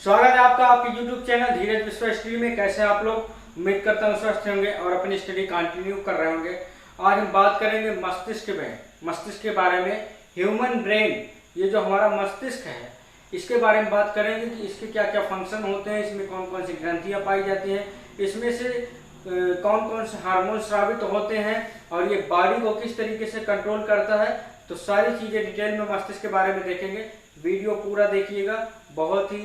स्वागत है आपका आपके YouTube चैनल धीरज विश्व स्टडी में। कैसे हैं आप लोग? उम्मीद करता हूँ स्वस्थ होंगे और अपनी स्टडी कंटिन्यू कर रहे होंगे। आज हम बात करेंगे मस्तिष्क के बारे में। ह्यूमन ब्रेन, ये जो हमारा मस्तिष्क है, इसके बारे में बात करेंगे कि इसके क्या क्या फंक्शन होते हैं, इसमें कौन कौन सी ग्रंथियाँ पाई जाती हैं, इसमें से कौन कौन से हार्मोन स्रावित होते हैं और ये बॉडी को किस तरीके से कंट्रोल करता है। तो सारी चीज़ें डिटेल में मस्तिष्क के बारे में देखेंगे। वीडियो पूरा देखिएगा, बहुत ही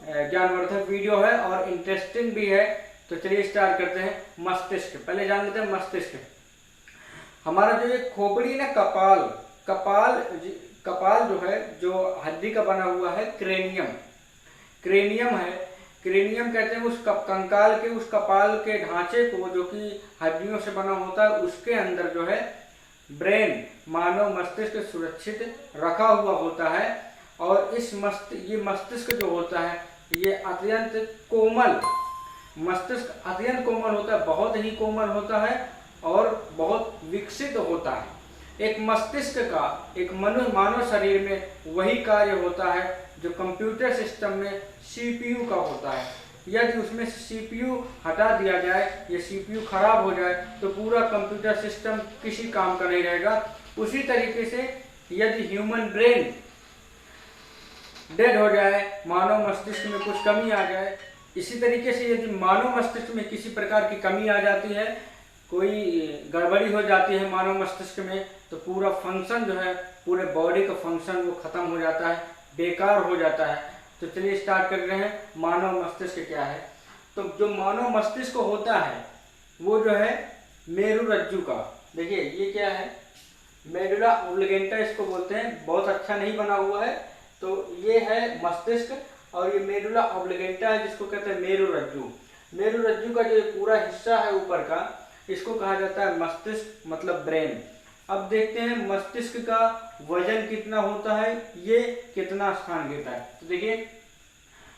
ज्ञानवर्धक वीडियो है और इंटरेस्टिंग भी है। तो चलिए स्टार्ट करते हैं। मस्तिष्क पहले जान लेते हैं। मस्तिष्क हमारा जो ये खोपड़ी ना, कपाल जो है, जो हड्डी का बना हुआ है, क्रेनियम है। क्रेनियम कहते हैं उस कंकाल के, उस कपाल के ढांचे को जो कि हड्डियों से बना होता है, उसके अंदर जो है ब्रेन, मानव मस्तिष्क सुरक्षित रखा हुआ होता है। और ये मस्तिष्क जो होता है, ये अत्यंत कोमल, मस्तिष्क अत्यंत कोमल होता है, बहुत ही कोमल होता है और बहुत विकसित होता है। एक मस्तिष्क का एक मानव शरीर में वही कार्य होता है जो कंप्यूटर सिस्टम में CPU का होता है। यदि उसमें से CPU हटा दिया जाए, ये CPU खराब हो जाए, तो पूरा कंप्यूटर सिस्टम किसी काम का नहीं रहेगा। उसी तरीके से यदि ह्यूमन ब्रेन डेड हो जाए, मानव मस्तिष्क में कुछ कमी आ जाए, इसी तरीके से यदि मानव मस्तिष्क में किसी प्रकार की कमी आ जाती है, कोई गड़बड़ी हो जाती है मानव मस्तिष्क में, तो पूरा फंक्शन जो है, पूरे बॉडी का फंक्शन वो खत्म हो जाता है, बेकार हो जाता है। तो चलिए स्टार्ट कर रहे हैं। मानव मस्तिष्क क्या है? तो जो मानव मस्तिष्क होता है वो जो है मेरुरज्जु का, देखिए ये क्या है, मेडुला ओब्लिगेंटा इसको बोलते हैं। बहुत अच्छा नहीं बना हुआ है। तो ये है मस्तिष्क और ये मेडुला ओब्लिगेंटा है, जिसको कहते हैं मेरुरज्जु। मेरुरज्जु का जो पूरा हिस्सा है ऊपर का, इसको कहा जाता है मस्तिष्क, मतलब ब्रेन। अब देखते हैं मस्तिष्क का वजन कितना होता है, ये कितना स्थान घेरता है। तो देखिए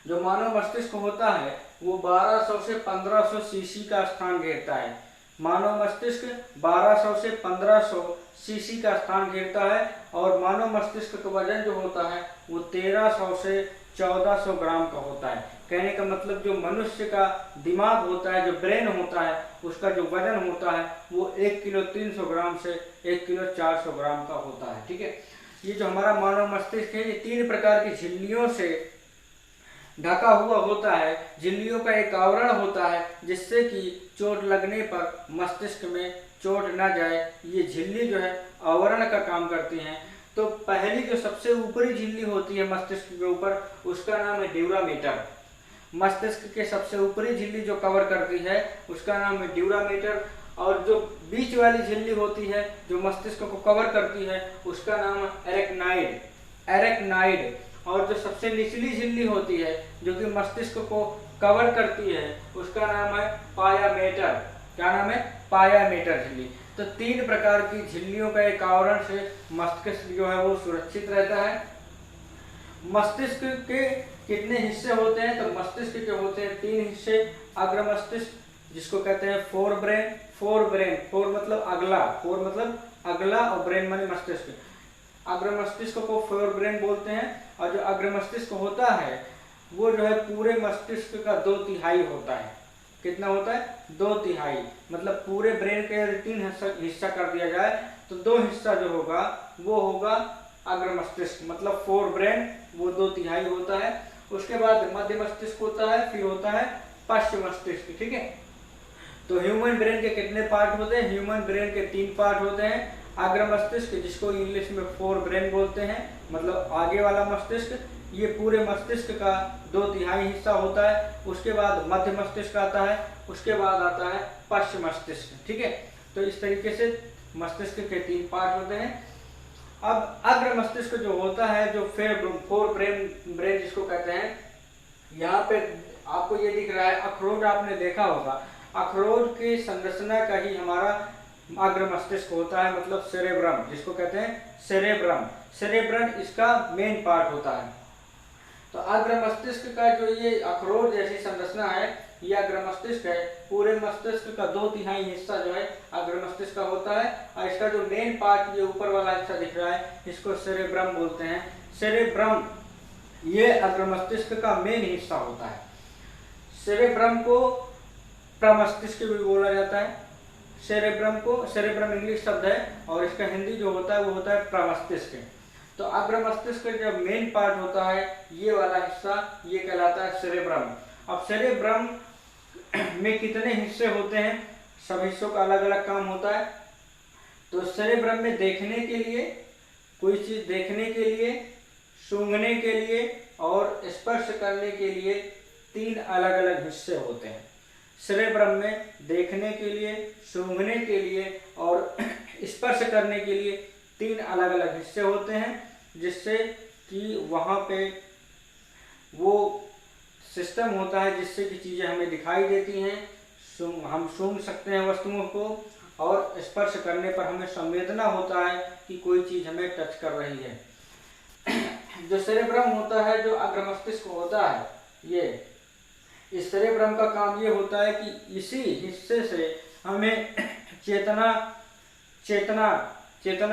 जो मानव मस्तिष्क होता है वो 1200 से 1500 सीसी का स्थान घेरता है। मानव मस्तिष्क 1200 से 1500 सीसी का स्थान घेरता है और मानव मस्तिष्क का वजन जो होता है वो 1300 से 1400 ग्राम का होता है। कहने का मतलब जो मनुष्य का दिमाग होता है, जो ब्रेन होता है, उसका जो वजन होता है वो 1 किलो 300 ग्राम से 1 किलो 400 ग्राम का होता है। ठीक है। ये जो हमारा मानव मस्तिष्क है, ये 3 प्रकार की झिल्लियों से ढका हुआ होता है। झिल्लियों का एक आवरण होता है जिससे कि चोट लगने पर मस्तिष्क में चोट न जाए। ये झिल्ली जो है आवरण का काम करती हैं। तो पहली जो सबसे ऊपरी झिल्ली होती है मस्तिष्क के ऊपर, उसका नाम है ड्यूरामेटर। मस्तिष्क के सबसे ऊपरी झिल्ली जो कवर करती है उसका नाम है ड्यूरामेटर। और जो बीच वाली झिल्ली होती है जो मस्तिष्क को कवर करती है, उसका नाम है एरेक्नाइड। और जो सबसे निचली झिल्ली होती है जो कि मस्तिष्क को कवर करती है, उसका नाम है पायामेटर। क्या नाम है? पायामेटर झिल्ली। तो 3 प्रकार की झिल्लियों का एक आवरण से मस्तिष्क जो है वो सुरक्षित रहता है। मस्तिष्क के कितने हिस्से होते हैं? तो मस्तिष्क के होते हैं 3 हिस्से। अग्र मस्तिष्क, जिसको कहते हैं फोर ब्रेन, फोर मतलब अगला और ब्रेन माने मस्तिष्क। अग्र मस्तिष्क को फोर ब्रेन बोलते हैं। और जो अग्र मस्तिष्क होता है वो जो है पूरे मस्तिष्क का 2/3 होता है। कितना होता है? 2/3। मतलब पूरे ब्रेन के यदि 3 हिस्सा कर दिया जाए तो 2 हिस्सा जो होगा वो होगा अग्र मस्तिष्क, मतलब फोर ब्रेन, वो 2/3 होता है। उसके बाद मध्य मस्तिष्क होता है, फिर होता है पश्च मस्तिष्क। ठीक है। तो ह्यूमन ब्रेन के कितने पार्ट होते हैं? ह्यूमन ब्रेन के 3 पार्ट होते हैं। अग्र मस्तिष्क, जिसको इंग्लिश में फोर ब्रेन बोलते हैं, मतलब आगे वाला मस्तिष्क, ये पूरे मस्तिष्क का 2/3 हिस्सा होता है। उसके बाद मध्य मस्तिष्क आता है, उसके बाद आता है पश्च मस्तिष्क। ठीक है। तो इस तरीके से मस्तिष्क के 3 पार्ट होते हैं। अब अग्र मस्तिष्क जो होता है, जो फोर ब्रेन जिसको कहते हैं, यहाँ पे आपको ये दिख रहा है अखरोट, आपने देखा होगा। अखरोट की संरचना का ही हमारा अग्र मस्तिष्क होता है, मतलब सेरेब्रम, जिसको कहते हैं सेरेब्रम इसका मेन पार्ट होता है। तो अग्र मस्तिष्क का जो ये अखरोट जैसी संरचना है, ये अग्र मस्तिष्क है। पूरे मस्तिष्क का 2/3 हिस्सा जो है अग्र मस्तिष्क का होता है। और इसका जो मेन पार्ट, ये ऊपर वाला हिस्सा दिख रहा है, इसको सेरेब्रम बोलते हैं। सेरेब्रम ये अग्र मस्तिष्क का मेन हिस्सा होता है। सेरेब्रम को प्रमस्तिष्क भी बोला जाता है। सेरेब्रम इंग्लिश शब्द है और इसका हिंदी जो होता है वो होता है प्रमस्तिष्क। तो अग्र मस्तिष्क का जो मेन पार्ट होता है ये वाला हिस्सा ये कहलाता है सेरेब्रम। अब सेरेब्रम में कितने हिस्से होते हैं, सब हिस्सों का अलग अलग काम होता है। तो सेरेब्रम में देखने के लिए, कोई चीज देखने के लिए, सूंघने के लिए और स्पर्श करने के लिए 3 अलग अलग हिस्से होते हैं। सेरेब्रम में देखने के लिए, सूंघने के लिए और स्पर्श करने के लिए 3 अलग अलग हिस्से होते हैं, जिससे कि वहाँ पे वो सिस्टम होता है जिससे कि चीज़ें हमें दिखाई देती हैं, हम सूंघ सकते हैं वस्तुओं को और स्पर्श करने पर हमें संवेदना होता है कि कोई चीज़ हमें टच कर रही है। जो सेरेब्रम होता है, जो अग्र मस्तिष्क होता है, ये इस सेरेब्रम का काम ये होता है कि इसी हिस्से से हमें चेतना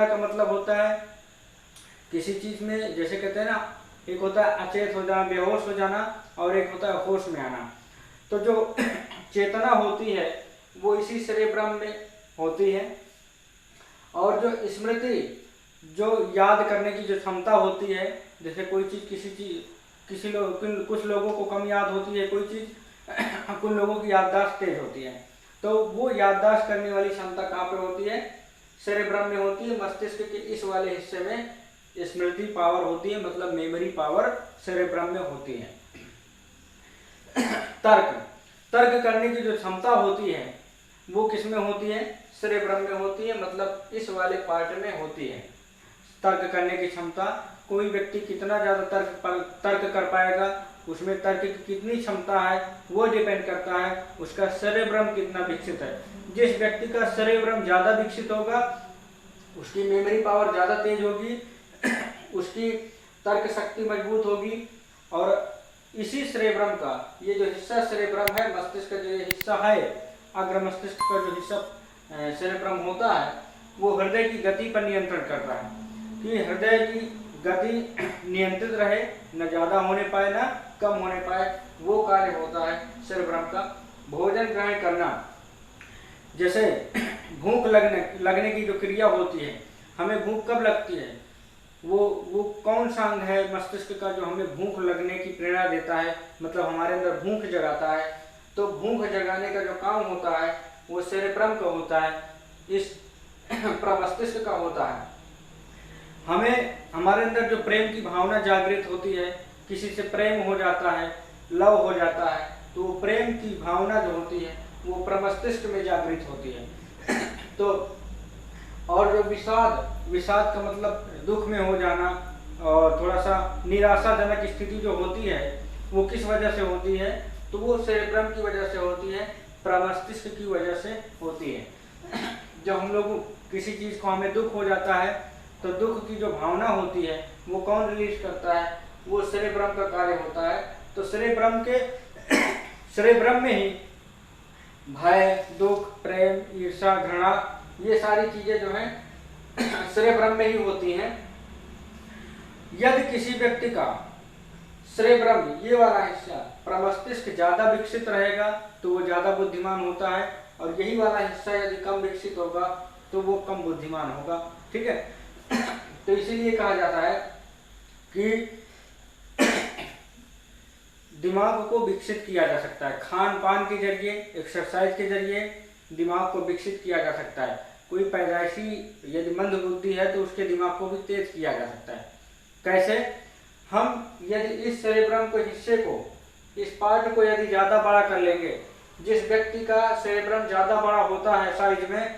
का मतलब होता है किसी चीज में, जैसे कहते हैं ना, एक होता है अचेत हो जाना, बेहोश हो जाना, और एक होता है होश में आना। तो जो चेतना होती है वो इसी सेरेब्रम में होती है। और जो स्मृति, जो याद करने की जो क्षमता होती है, जैसे कोई चीज कुछ लोगों को कम याद होती है कोई चीज, कुछ लोगों की याददाश्त तेज होती है। तो वो याददाश्त करने वाली क्षमता कहाँ पे होती है, सेरेब्रम में होती है। मस्तिष्क के इस वाले हिस्से में स्मृति पावर होती है, मतलब मेमोरी पावर सेरेब्रम में होती है। तर्क करने की जो क्षमता होती है वो किस में होती है, सेरेब्रम में होती है, मतलब इस वाले पार्ट में होती है। तर्क करने की क्षमता, कोई व्यक्ति कितना ज्यादा तर्क कर पाएगा, उसमें तर्क की कितनी क्षमता है वो डिपेंड करता है उसका सेरेब्रम कितना विकसित है। जिस व्यक्ति का सेरेब्रम ज्यादा विकसित होगा उसकी मेमोरी पावर ज्यादा तेज होगी, उसकी तर्क शक्ति मजबूत होगी। और इसी सेरेब्रम का ये जो हिस्सा सेरेब्रम है, मस्तिष्क का जो ये हिस्सा है, अग्र मस्तिष्क का जो हिस्सा सेरेब्रम होता है, वो हृदय की गति पर नियंत्रण करता है कि हृदय की गति नियंत्रित रहे, न ज्यादा होने पाए न कम होने पाए, वो कार्य होता है सेरेब्रम का। भोजन ग्रहण करना, जैसे भूख लगने की जो क्रिया होती है, हमें भूख कब लगती है, वो कौन सा अंग है मस्तिष्क का जो हमें भूख लगने की प्रेरणा देता है, मतलब हमारे अंदर भूख जगाता है। तो भूख जगाने का जो काम होता है वो सेरेब्रम का होता है, इस प्रमस्तिष्क का होता है। हमें हमारे अंदर जो प्रेम की भावना जागृत होती है, किसी से प्रेम हो जाता है, लव हो जाता है, तो वो प्रेम की भावना जो होती है वो प्रमस्तिष्क में जागृत होती है। तो और जो विषाद का मतलब दुख में हो जाना और थोड़ा सा निराशाजनक स्थिति जो होती है वो किस वजह से होती है, तो वो सेरेब्रम की वजह से होती है, प्रमस्तिष्क की वजह से होती है। जब हम लोग किसी चीज को हमें दुख हो जाता है तो दुख की जो भावना होती है वो कौन रिलीज करता है, वो सेरेब्रम का कार्य होता है। तो सेरेब्रम में ही भय, दुख, प्रेम, ईर्ष्या, घृणा, ये सारी चीजें जो हैं सेरेब्रम में ही होती हैं। यदि किसी व्यक्ति का सेरेब्रम, ये वाला हिस्सा, प्रमस्तिष्क ज्यादा विकसित रहेगा तो वो ज्यादा बुद्धिमान होता है, और यही वाला हिस्सा यदि कम विकसित होगा तो वो कम बुद्धिमान होगा। ठीक है, तो इसीलिए कहा जाता है कि दिमाग को विकसित किया जा सकता है, खान पान के जरिए, एक्सरसाइज के जरिए दिमाग को विकसित किया जा सकता है। कोई पैदाइशी यदि मंद बुद्धि है तो उसके दिमाग को भी तेज किया जा सकता है। कैसे, हम यदि इस सेरेब्रम के हिस्से को, इस पार्ट को यदि ज़्यादा बड़ा कर लेंगे, जिस व्यक्ति का सेरेब्रम ज़्यादा बड़ा होता है साइज में,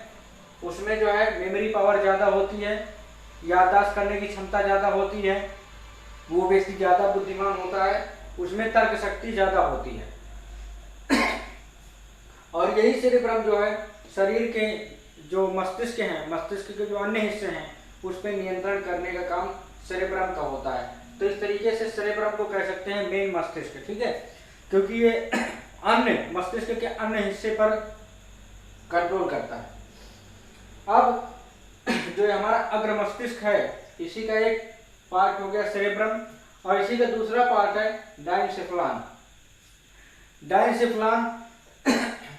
उसमें जो है मेमोरी पावर ज़्यादा होती है, याददाश्त करने की क्षमता ज़्यादा होती है, वो व्यक्ति ज़्यादा बुद्धिमान होता है, उसमें तर्क शक्ति ज़्यादा होती है। और यही सेरेब्रम जो है शरीर के जो मस्तिष्क हैं, मस्तिष्क के जो अन्य हिस्से हैं उस पर नियंत्रण करने का काम सेरेब्रम का होता है। तो इस तरीके से सेरेब्रम को कह सकते हैं मेन मस्तिष्क। ठीक है, क्योंकि ये अन्य मस्तिष्क के अन्य हिस्से पर कंट्रोल करता है। अब जो हमारा अग्र मस्तिष्क है, इसी का एक पार्ट हो गया सेरेब्रम, और इसी का दूसरा पार्ट है डायनसेफ्लॉन। डायनसेफ्लॉन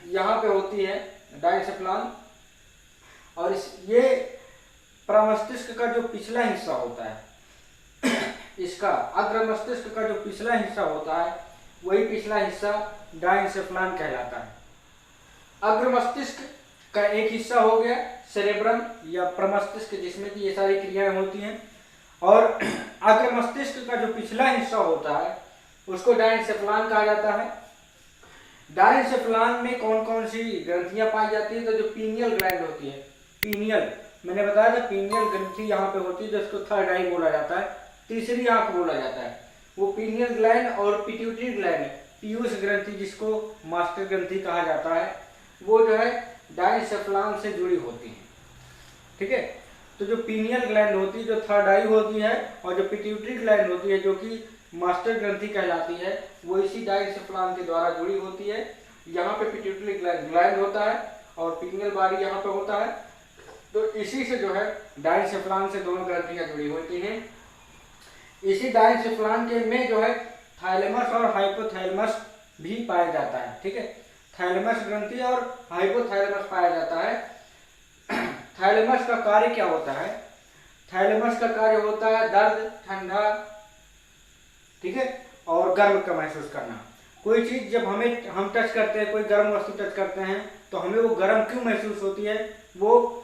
यहाँ पे होती है डायनसेफ्लॉन, और ये प्रमस्तिष्क का जो पिछला हिस्सा होता है, इसका अग्र मस्तिष्क का जो पिछला हिस्सा होता है वही पिछला हिस्सा डायनसेफ्लॉन कहलाता है। अग्र मस्तिष्क का एक हिस्सा हो गया सेरेब्रम या प्रमस्तिष्क, जिसमें कि ये सारी क्रियाएं होती हैं, और अग्र मस्तिष्क का जो पिछला हिस्सा होता है उसको डायनसेफ्लॉन कहा जाता है। डायनसेफ्लॉन में कौन कौन सी ग्रंथियां पाई जाती है? तो जो पीनियल ग्लैंड होती है, पीनियल, मैंने बताया था पीनियल ग्रंथि यहाँ पे होती है, जिसको थर्ड आई बोला जाता है, तीसरी आंख बोला जाता है, वो पीनियल ग्लैंड। और पिट्यूटरी ग्लैंड, पीयूष ग्रंथि जिसको मास्टर ग्रंथि कहा जाता है, वो जो है डायनसेफ्लॉन से जुड़ी होती है। ठीक है, तो जो पीनियल ग्लैंड होती है जो थर्ड आई होती है, और जो पिट्यूटरी ग्लैंड होती है जो कि मास्टर ग्रंथि कहलाती है, वो इसी डायनसेफ्लॉन के द्वारा जुड़ी होती है। यहाँ पे पिट्यूटरी ग्लैंड होता है और पीनियल बॉडी यहाँ पे होता है, तो इसी से जो है डायनसेफ्लॉन से दोनों ग्रंथियां जुड़ी होती हैं। इसी डायनसेफ्लॉन के में जो है थाइलेमस और हाइपोथैलेमस भी पाया जाता है। ठीक है, थैलेमस ग्रंथि और हाइपोथैलेमस पाया जाता है। थैलेमस का कार्य क्या होता है? थैलेमस का कार्य होता है दर्द, ठंडा, ठीक है, और गर्म का महसूस करना। कोई चीज जब हम टच करते हैं, कोई गर्म वस्तु टच करते हैं, तो हमें वो गर्म क्यों महसूस होती है? वो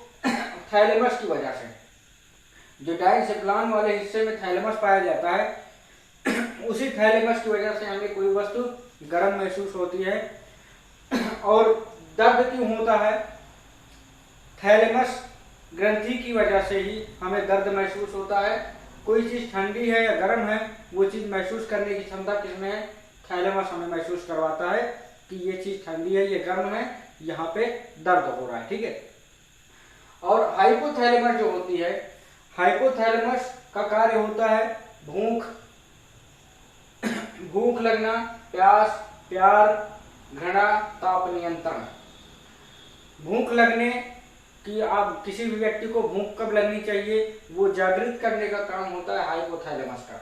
थैलेमस की वजह से। जो डायनसेफ्लॉन वाले हिस्से में थैलेमस पाया जाता है, उसी थैलेमस की वजह से हमें कोई वस्तु गर्म महसूस होती है। और दर्द क्यों होता है? थैलेमस ग्रंथि की वजह से ही हमें दर्द महसूस होता है। कोई चीज ठंडी है या गर्म है, वो चीज महसूस करने की क्षमता किसमें है? थैलेमस हमें महसूस करवाता है कि ये चीज ठंडी है, ये गर्म है, यहाँ पे दर्द हो रहा है। ठीक है, और हाइपोथैलेमस जो होती है, हाइपोथैलेमस का कार्य होता है भूख, भूख लगना, प्यास, प्यार, घृणा, ताप नियंत्रण। भूख लगने कि आप किसी भी व्यक्ति को भूख कब लगनी चाहिए, वो जागृत करने का काम होता है हाइपोथैलेमस का।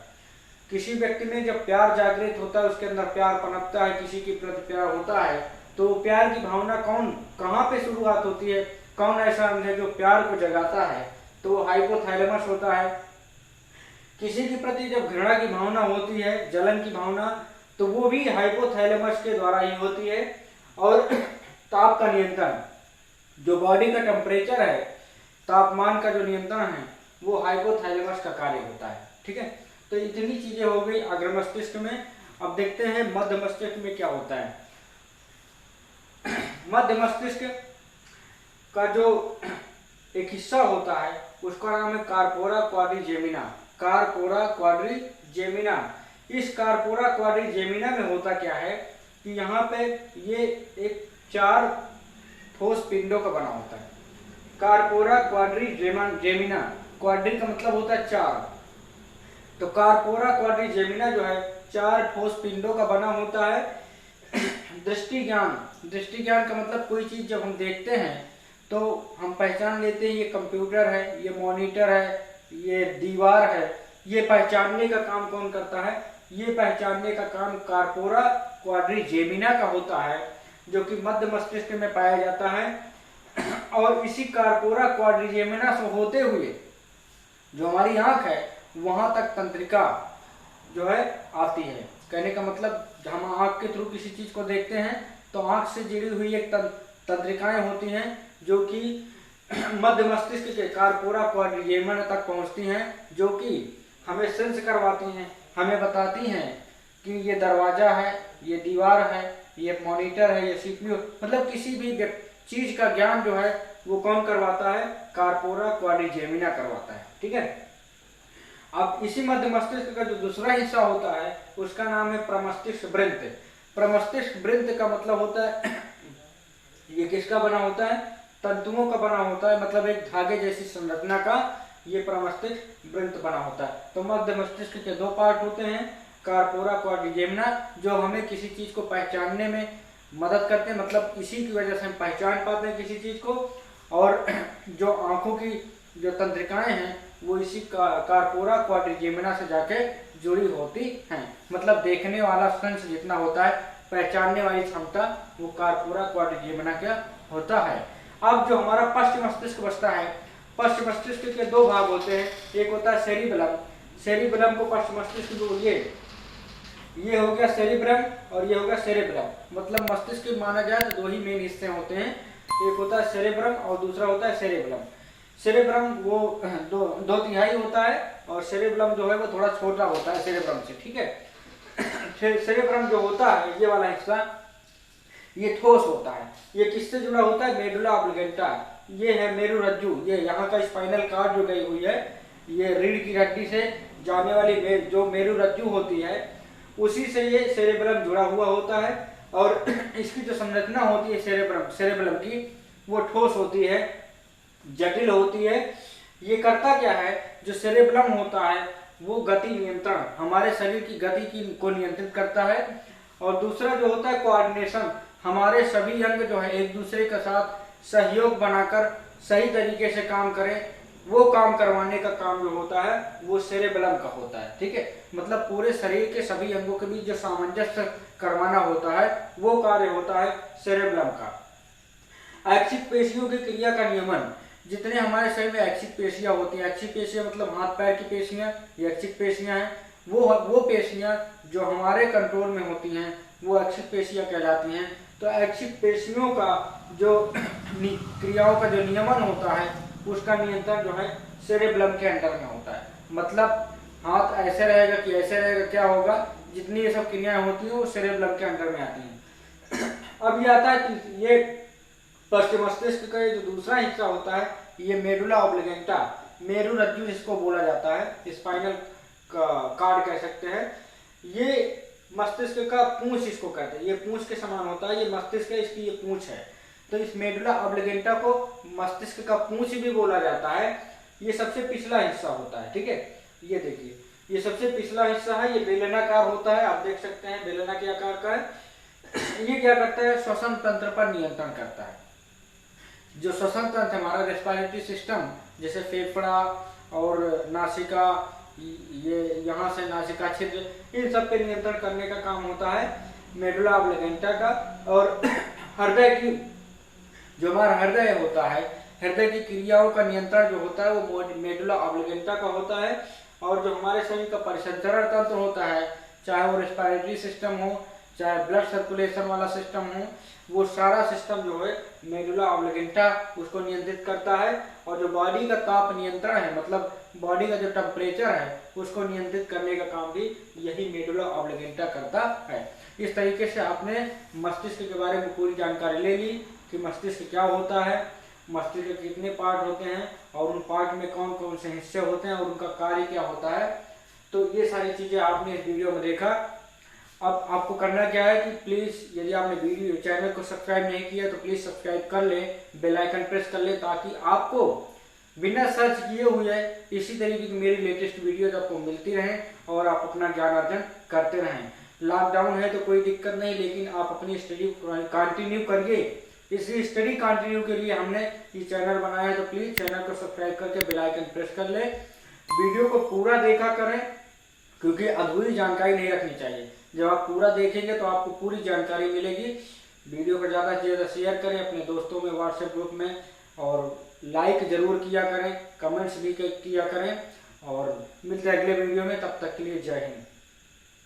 किसी व्यक्ति में जब प्यार जागृत होता है, उसके अंदर प्यार पनपता है, किसी के प्रति प्यार होता है, तो प्यार की भावना कहाँ पे शुरुआत होती है? कौन ऐसा अंग है जो प्यार को जगाता है? तो हाइपोथैलेमस होता है। किसी के प्रति जब घृणा की भावना होती है, जलन की भावना, तो वो भी हाइपोथैलेमस के द्वारा ही होती है। और ताप का नियंत्रण, जो बॉडी का टेम्परेचर है, तापमान का जो नियंत्रण है, वो हाइपोथैलेमस का कार्य होता है। ठीक है, तो इतनी चीजें हो गई अग्र मस्तिष्क में। अब देखते हैं मध्य मस्तिष्क में क्या होता है। मध्य मस्तिष्क का जो एक हिस्सा होता है उसका नाम है कार्पोरा क्वाड्रिजेमिना। Corpora quadrigemina. इस कार्पोरा क्वाड्रिजेमिना में होता क्या है कि यहाँ पे ये एक 4 ठोस पिंडों का बना होता है। कार्पोरा क्वाड्रिजेमिना, क्वाड्री का मतलब होता है 4, तो कार्पोरा क्वाड्रिजेमिना जो है 4 ठोस पिंडों का बना होता है। दृष्टि ज्ञान, दृष्टि ज्ञान का मतलब कोई चीज जब हम देखते हैं तो हम पहचान लेते हैं ये कंप्यूटर है, ये मॉनिटर है, ये दीवार है। ये पहचानने का काम कौन करता है? ये पहचानने का काम कार्पोरा क्वाड्रिजेमिना का होता है, जो कि मध्य मस्तिष्क में पाया जाता है। और इसी कार्पोरा क्वाड्रिजेमिना से होते हुए जो हमारी आंख है वहां तक तंत्रिका जो है आती है। कहने का मतलब हम आंख के थ्रू किसी चीज को देखते हैं तो आंख से जुड़ी हुई एक तंत्रिकाएं होती हैं जो कि मध्य मस्तिष्क के कार्पोरा क्वाड्रिजेमिना तक पहुंचती हैं, जो कि हमें सेंस करवाती हैं, हमें बताती हैं कि ये दरवाजा है, ये दीवार है, ये मॉनिटर है, ये सीपीयू, मतलब किसी भी चीज का ज्ञान जो है वो कौन करवाता है? कार्पोरा क्वाड्रिजेमिना करवाता है। ठीक है, अब इसी मध्य मस्तिष्क का जो दूसरा हिस्सा होता है उसका नाम है प्रमस्तिष्क वृंत। प्रमस्तिष्क वृंत का मतलब होता है ये किसका बना होता है? तंतुओं का बना होता है, मतलब एक धागे जैसी संरचना का ये प्रमस्तिष्क वृंत बना होता है। तो मध्य मस्तिष्क के 2 पार्ट होते हैं, कार्पोरा क्वाड्रिजेमिना जो हमें किसी चीज को पहचानने में मदद करते हैं, मतलब इसी की वजह से हम पहचान पाते हैं किसी चीज को, और जो आंखों की जो तंत्रिकाएं हैं वो इसी कार्पोरा क्वाड्रिजेमिना से जाके जुड़ी होती हैं। मतलब देखने वाला सेंस जितना होता है, पहचानने वाली क्षमता, वो कार्पोरा क्वाड्रिजेमिना का होता है। अब जो हमारा पश्च मस्तिष्क बचता है, पश्च मस्तिष्क के दो भाग होते हैं, एक होता है सेरिबेलम, सेरिबेलम को पश्च मस्तिष्क बोलिए, ये हो गया सेरिब्रम और ये हो गया सेरेब्रम। मतलब मस्तिष्क माना जाए तो दो ही मेन हिस्से होते हैं, एक होता है सेरेब्रम और दूसरा होता है सेरेब्रम। सेरेब्रम वो दो तिहाई होता है और सेरेब्रम जो है वो थोड़ा छोटा होता है सेरेब्रम से, ठीक है। सेरेब्रम जो होता है ये वाला हिस्सा, ये ठोस होता है। ये किससे जुड़ा होता है? मेडुला ऑब्लिगेंटा, ये है मेरु रज्जु, ये यहाँ का स्पाइनल कार्ड जो गई हुई है, ये रीढ़ की हड्डी से जाने वाली जो मेरु रज्जु होती है, उसी से ये सेरेब्रम जुड़ा हुआ होता है। और इसकी जो संरचना होती है सेरेब्रम की, वो ठोस होती है, जटिल होती है। ये करता क्या है, जो सेरेब्रम होता है वो गति नियंत्रण, हमारे शरीर की गति को नियंत्रित करता है। और दूसरा जो होता है कोऑर्डिनेशन, हमारे सभी अंग जो है एक दूसरे के साथ सहयोग बनाकर सही तरीके से काम करें, वो काम करवाने का काम जो होता है वो सेरेब्रम का होता है, ठीक है। मतलब पूरे शरीर के सभी अंगों के बीच जो सामंजस्य करवाना होता है वो कार्य होता है सेरेब्रम का। ऐच्छिक पेशियों की क्रिया का नियमन, जितने हमारे शरीर में ऐच्छिक पेशियां होती हैं, ऐच्छिक पेशियां मतलब हाथ पैर की पेशियां, ये ऐच्छिक पेशियां हैं, वो पेशियां जो हमारे कंट्रोल में होती हैं वो ऐच्छिक पेशियां कहलाती हैं। तो ऐच्छिक पेशियों का जो क्रियाओं का जो नियमन होता है उसका नियंत्रण जो है सेरेब्रम के अंदर में होता है। मतलब हाथ ऐसे रहेगा कि ऐसे रहेगा, क्या होगा, जितनी ये सब क्रियाएं होती हैं वो सेरेब्रम के अंदर में आती हैं। अब ये आता है कि ये पश्च मस्तिष्क का जो दूसरा हिस्सा होता है, ये मेडुला ऑब्लिगेंटा, मेरु रज्जु जिसको बोला जाता है, स्पाइनल कार्ड कह सकते हैं। ये मस्तिष्क का पूंछ इसको कहते हैं, ये पूंछ के समान होता है, ये मस्तिष्क है, इसकी ये पूंछ है। तो इस मेडुला ऑब्लिगेंटा को मस्तिष्क का पूंछ भी बोला जाता है। ये सबसे पिछला हिस्सा होता है, ठीक है। ये देखिए, ये सबसे पिछला हिस्सा है, ये बेलनाकार होता है, आप देख सकते हैं बेलना के आकार का है। ये क्या करता है, श्वसन तंत्र पर नियंत्रण करता है। जो श्वसन तंत्र हमारा रेस्पिरेटरी सिस्टम, जैसे फेफड़ा और नासिका, ये यहाँ से नासिका छिद्र, इन सब पे नियंत्रण करने का काम होता है मेडुला ऑब्लिगेंटा का। और हृदय की, जो हमारा हृदय होता है, हृदय की क्रियाओं का नियंत्रण जो होता है वो मेडुला ऑब्लिगेंटा का होता है। और जो हमारे शरीर का परिसंचरण तंत्र होता है, चाहे वो रेस्पिरेटरी सिस्टम हो, चाहे ब्लड सर्कुलेशन वाला सिस्टम हो, वो सारा सिस्टम जो है मेडुला ऑब्लिगेंटा उसको नियंत्रित करता है। और जो बॉडी का ताप नियंत्रण है, मतलब बॉडी का जो टेम्परेचर है उसको नियंत्रित करने का काम भी यही मेडुला ऑब्लिगेंटा करता है। इस तरीके से आपने मस्तिष्क के बारे में पूरी जानकारी ले ली कि मस्तिष्क क्या होता है, मस्तिष्क के कितने पार्ट होते हैं और उन पार्ट में कौन कौन से हिस्से होते हैं और उनका कार्य क्या होता है। तो ये सारी चीज़ें आपने इस वीडियो में देखा। अब आपको करना क्या है कि प्लीज़, यदि आपने वीडियो चैनल को सब्सक्राइब नहीं किया तो प्लीज़ सब्सक्राइब कर लें, बेल आइकन प्रेस कर लें, ताकि आपको बिना सर्च किए हुए इसी तरीके की मेरी लेटेस्ट वीडियोज आपको मिलती रहें और आप अपना ज्ञान अर्जन करते रहें। लॉकडाउन है तो कोई दिक्कत नहीं, लेकिन आप अपनी स्टडी कंटिन्यू करिए। इसी स्टडी कंटिन्यू के लिए हमने ये चैनल बनाया है, तो प्लीज़ चैनल को सब्सक्राइब करके बेल आइकन प्रेस कर लें। वीडियो को पूरा देखा करें, क्योंकि अधूरी जानकारी नहीं रखनी चाहिए। जब आप पूरा देखेंगे तो आपको पूरी जानकारी मिलेगी। वीडियो को ज़्यादा से ज़्यादा शेयर करें अपने दोस्तों में, व्हाट्सएप ग्रुप में, और लाइक ज़रूर किया करें, कमेंट्स भी किया करें। और मिलते हैं अगले वीडियो में, तब तक के लिए जय हिंद।